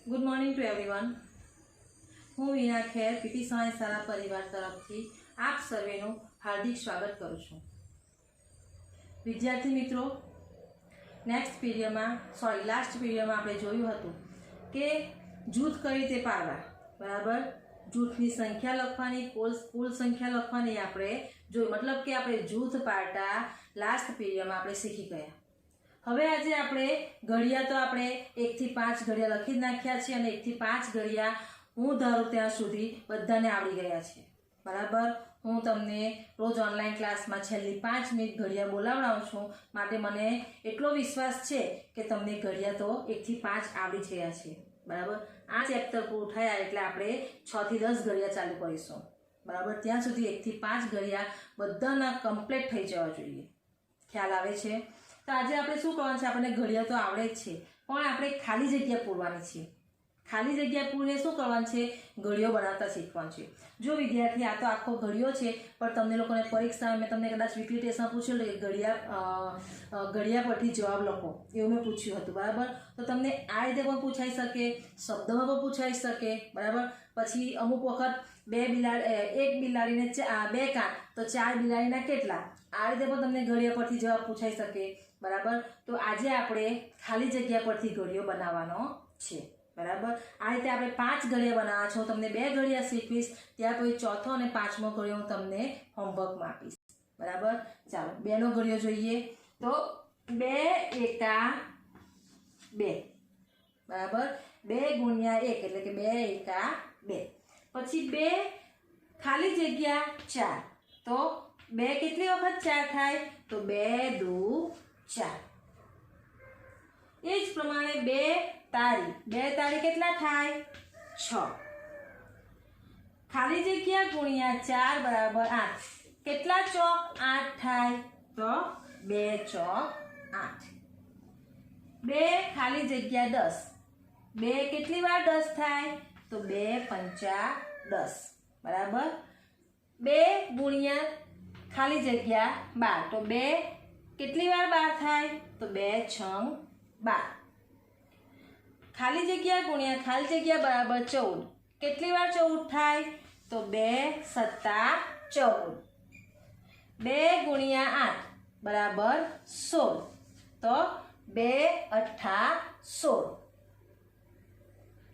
Good morning to everyone. હું વીણા ખેર PT science શાળા પરિવાર તરફથી આપ સર્વેનું હાર્દિક સ્વાગત કરું છું। વિદ્યાર્થી મિત્રો, લાસ્ટ પીરિયડમાં આપણે જોયું હતું કે જૂથ કઈ રીતે પાડવા, બરાબર। જૂથની સંખ્યા લખવાની, કુલ સંખ્યા લખવાની આપણે જોયું, મતલબ કે આપણે જૂથ પાડતા લાસ્ટ પીરિયડમાં આપણે શીખી ગયા। હવે આજે આપણે ઘડિયા તો આપણે 1 થી 5 ઘડિયા લખી જ નાખ્યા છે અને 1 થી 5 ઘડિયા હું ધારું ત્યાં સુધી બધાને આવડી ગયા છે, બરાબર। હું તમને રોજ ઓનલાઈન ક્લાસમાં છેલ્લી 5 મિનિટ ઘડિયા બોલાવડાવું છું, માટે મને એટલો વિશ્વાસ છે કે તમને ઘડિયા તો 1 થી 5 આવડી ગયા છે, બરાબર। આ ચેપ્ટર પૂરું થયા એટલે આપણે 6 થી 10 ઘડિયા ચાલુ કરીશું, બરાબર। ત્યાં સુધી 1 થી 5 ઘડિયા બધાના કમ્પ્લીટ થઈ જવા જોઈએ, ખ્યાલ આવે છે। તો આજે આપણે શું કરવાનું છે, આપણને ઘડિયા તો આવડે જ છે, પણ આપણે ખાલી જગ્યા પૂરવાની છે। ખાલી જગ્યા પૂરીને શું કરવાનું છે, ઘડિયો બનાવતા શીખવાનું છે। જો વિદ્યાર્થી, આ તો આખો ઘડિયો છે, પણ તમને લોકોને પરીક્ષામાં મેં તમને કદાચ વીકલી ટેસ્ટમાં પૂછેલું કે ઘડિયા પરથી જવાબ લખો, એવું મેં પૂછ્યું હતું, બરાબર। તો તમને આ રીતે પણ પૂછાઈ શકે, શબ્દમાં પણ પૂછાઈ શકે, બરાબર। પછી અમુક વખત એક બિલાડીને 2 કાન તો 4 બિલાડીના કેટલા, આ રીતે પણ તમને ઘડિયા પરથી જવાબ પૂછાઈ શકે, બરાબર। તો આજે આપણે ખાલી જગ્યા પરથી ઘડિયો બનાવવાનો છે, બરાબર। આ રીતે આપણે 5 ઘડિયા બનાવવા છે, હું તમને 2 ઘડિયા શીખવીશ, ત્યાર પછી ચોથો અને 5મો ઘડિયો હું તમને હોમવર્કમાં આપીશ, બરાબર। ચાલો 2 નો ઘડિયો જોઈએ તો 2 એકા 2, બરાબર। 2 ગુણ્યા 1 એટલે કે 2 એકા 2, પછી 2 ખાલી જગ્યા 4, તો 2 કેટલી વખત 4 થાય, તો 2 દુ 4। એ જ પ્રમાણે 2 તાળી કેટલા થાય, 6। ખાલી જગ્યા ગુણ્યા 4 બરાબર 8, કેટલા ચોક 8 થાય, તો 2 ચોક 8। 2 ખાલી જગ્યા 10, 2 કેટલી વાર 10 થાય, તો 2 પંચા 10, બરાબર। 2 ગુણ્યા ખાલી જગ્યા 12, તો 2 કેટલી વાર 12 થાય, તો 2 છંગ 12। ખાલી જગ્યા ગુણ્યા ખાલી જગ્યા બરાબર 14, કેટલી વાર 14 થાય, તો 2 સત્તા 14। 2 ગુણ્યા 8 બરાબર 16, તો 2 અઠ્ઠા 16।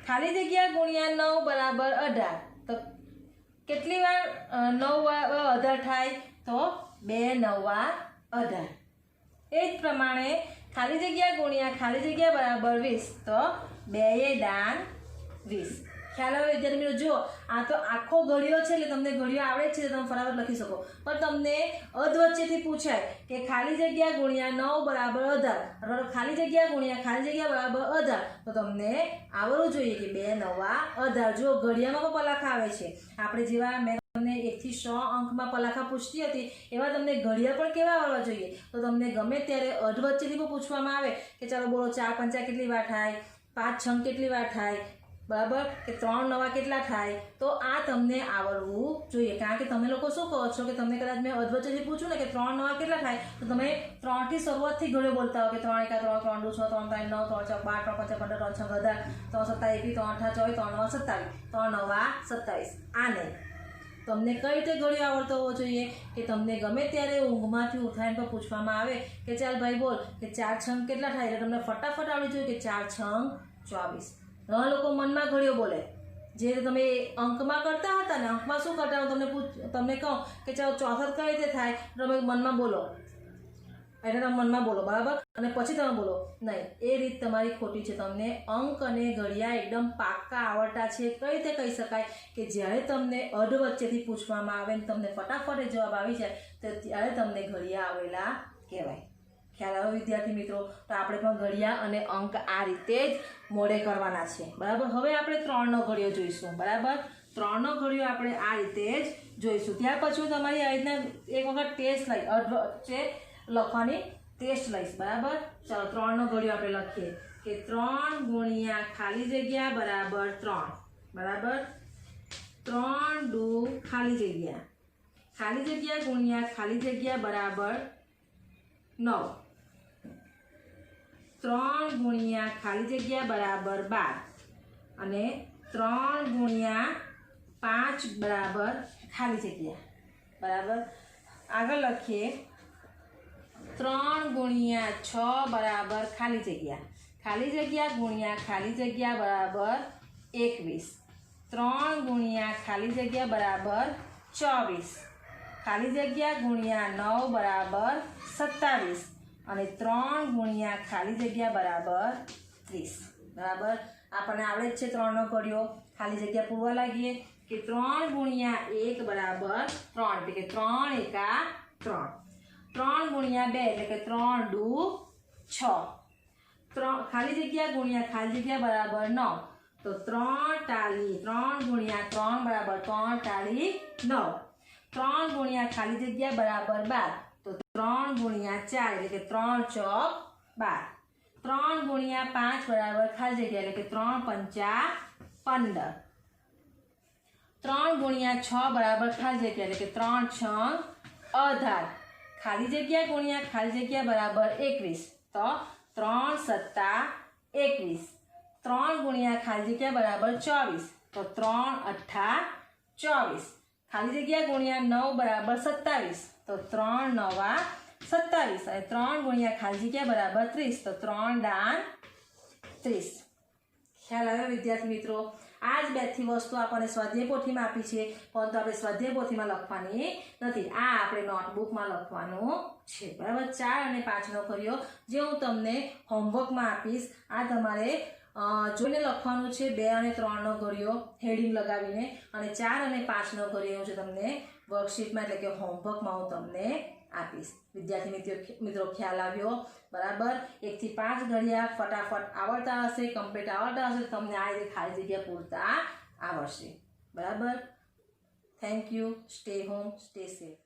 ખાલી જગ્યા ગુણ્યા 9 બરાબર 18, તો કેટલી વાર 9 18 થાય, તો 2 નવા 18। એ જ પ્રમાણે ખાલી જગ્યા ગુણ્યા ખાલી જગ્યા બરાબર 20, તો 2 એ દાન 20। ખ્યાલ આવે વિદ્યાર્થી મિત્રો? જો આ તો આખો ઘડિયો છે એટલે તમને ઘડિયો આવડે છે, તમે ફટાફટ લખી શકો, પણ તમને અધવચ્ચેથી પૂછાય કે ખાલી જગ્યા ગુણ્યા 9 બરાબર 18, ખાલી જગ્યા ગુણ્યા ખાલી જગ્યા બરાબર 18, તો તમને આવડવું જોઈએ કે 2 નવા 18। જો ઘડિયામાં પણ પલાખા આવે છે, આપણે જેવા મેં તમને 1 થી 100 અંકમાં પલાખા પૂછતી હતી એવા તમને ઘડિયા પણ કેવા આવડવા જોઈએ। તો તમને ગમે ત્યારે અધવચ્ચેથી પણ પૂછવામાં આવે કે ચાલો બોલો 4 પંચા કેટલી વાર થાય, 5 છંગ કેટલી વાર થાય, બરાબર, કે 3 નવા કેટલા થાય, તો આ તમને આવડવું જોઈએ। કારણ કે તમે લોકો શું કહો છો કે તમને કદાચ મેં અધવચ્ચેથી પૂછું ને કે 3 નવા કેટલા થાય, તો તમે 3 થી શરૂઆતથી ઘડિયો બોલતા હો કે 3 એકા 3, 3 દુ 6, 3 3 9, 3 4 12, 3 5 15, 3 6 18, 3 7 21, 3 8 24, 3 9 27, 3 9 27। આ નહીં, તમને કઈ રીતે ઘડિયો આવડતો હોવો જોઈએ કે તમને ગમે ત્યારે ઊંઘમાંથી ઉઠાઈને પણ પૂછવામાં આવે કે ચાલ ભાઈ બોલ કે 4 છંગ કેટલા થાય, એટલે તમને ફટાફટ આવડી જોઈએ કે 4 છંગ 24। ઘણા લોકો મનમાં ઘડિયો બોલે, જે તમે અંકમાં કરતા હતા ને, અંકમાં શું કરતા તમને કહું કે ચાલો 64 કઈ રીતે થાય, તમે મનમાં બોલો, એટલે તમે મનમાં બોલો, બરાબર, અને પછી તમે બોલો, નહીં, એ રીત તમારી ખોટી છે। તમને અંક અને ઘડિયા એકદમ પાક્કા આવડતા છે। કઈ રીતે કહી શકાય કે જ્યારે તમને અધવચ્ચેથી પૂછવામાં આવે ને તમને ફટાફટ જવાબ આવી જાય, તો ત્યારે તમને ઘડિયા આવેલા કહેવાય। ખ્યાલ આવે વિદ્યાર્થી મિત્રો? તો આપણે પણ ઘડિયા અને અંક આ રીતે જ મોડે કરવાના છે, બરાબર। હવે આપણે 3 નો ઘડિયો જોઈશું, બરાબર। 3 નો ઘડિયો આપણે આ રીતે જ જોઈશું। ત્યાર પછી તમારી આ રીતના એક વખત ટેસ્ટ લઈ અધવચ્ચે લખવાની ટેસ્ટ લઈશ, બરાબર। ચાલો 3 નો ઘડિયો આપણે લખીએ કે 3 ગુણ્યા ખાલી જગ્યા બરાબર 3, બરાબર। 3 દુ ખાલી જગ્યા ગુણ્યા ખાલી જગ્યા બરાબર 9, 3 ગુણ્યા ખાલી જગ્યા બરાબર 12, અને 3 ગુણ્યા 5 બરાબર ખાલી જગ્યા બરાબર. આગળ લખીએ 3 ગુણ્યા 6 બરાબર ખાલી જગ્યા ગુણ્યા ખાલી જગ્યા બરાબર 21. 3 ગુણ્યા ખાલી જગ્યા બરાબર 24. ખાલી જગ્યા ગુણ્યા 9 બરાબર 27 અને 3 ગુણ્યા ખાલી જગ્યા બરાબર 30 બરાબર. આપણને આવડે જ છે 3 નો ઘડિયો. ખાલી જગ્યા પૂરવા લાગીએ કે 3 ગુણ્યા 1 બરાબર 3 એટલે કે 3 એકા 3. 3 ગુણ્યા 2 એટલે કે 3 દુ 6. 3 ખાલી જગ્યા ગુણ્યા ખાલી જગ્યા બરાબર 9 તો 3 ટાળી 3 ગુણ્યા 3 બરાબર 3 ટાળી 9. 3 ગુણ્યા ખાલી જગ્યા બરાબર 12 તો 3 ગુણ્યા 4 એટલે કે 3 ચોક 12. 3 ગુણ્યા 5 બરાબર ખાલી જગ્યા એટલે કે 3 પંચા 15. 3 ગુણ્યા 6 બરાબર ખાલી જગ્યા એટલે કે 3 છંગ 18. ખાલી જગ્યા ગુણ્યા ખાલી જગ્યા બરાબર 21 તો 3 સત્તા 21. 3 ગુણ્યા ખાલી જગ્યા બરાબર 24 તો 3 અઠ્ઠા 24. ખાલી જગ્યા ગુણ્યા 9 બરાબર 27 તો 3 નવા 27 અને 3 ગુણ્યા ખાલી જગ્યા બરાબર 30 તો 3 દાન 30. ખ્યાલ આવ્યો વિદ્યાર્થી મિત્રો? આ જ 2 થી વસ્તુ આપણને સ્વાધ્યાય પોથીમાં આપી છે, પરંતુ આપણે સ્વાધ્યાય પોથીમાં લખવાની નથી. આ આપણે નોટબુકમાં લખવાનું છે બરાબર. 4 અને 5 નો કર્યો જે હું તમને હોમવર્કમાં આપીશ. આ તમારે જોઈને લખવાનું છે. 2 અને 3 નો ઘડિયો હેડિંગ લગાવીને અને 4 અને 5 નો ઘડિયો હું છે તમને વર્કશીટમાં એટલે કે હોમવર્કમાં હું તમને આપીશ. વિદ્યાર્થી મિત્રો ખ્યાલ આવ્યો બરાબર? 1 થી 5 ઘડિયા ફટાફટ આવડતા હશે, કમ્પ્લીટ આવડતા હશે, તમને આ રીતે ખાલી જગ્યા પૂરતા આવડશે બરાબર. Thank you. Stay home, stay safe.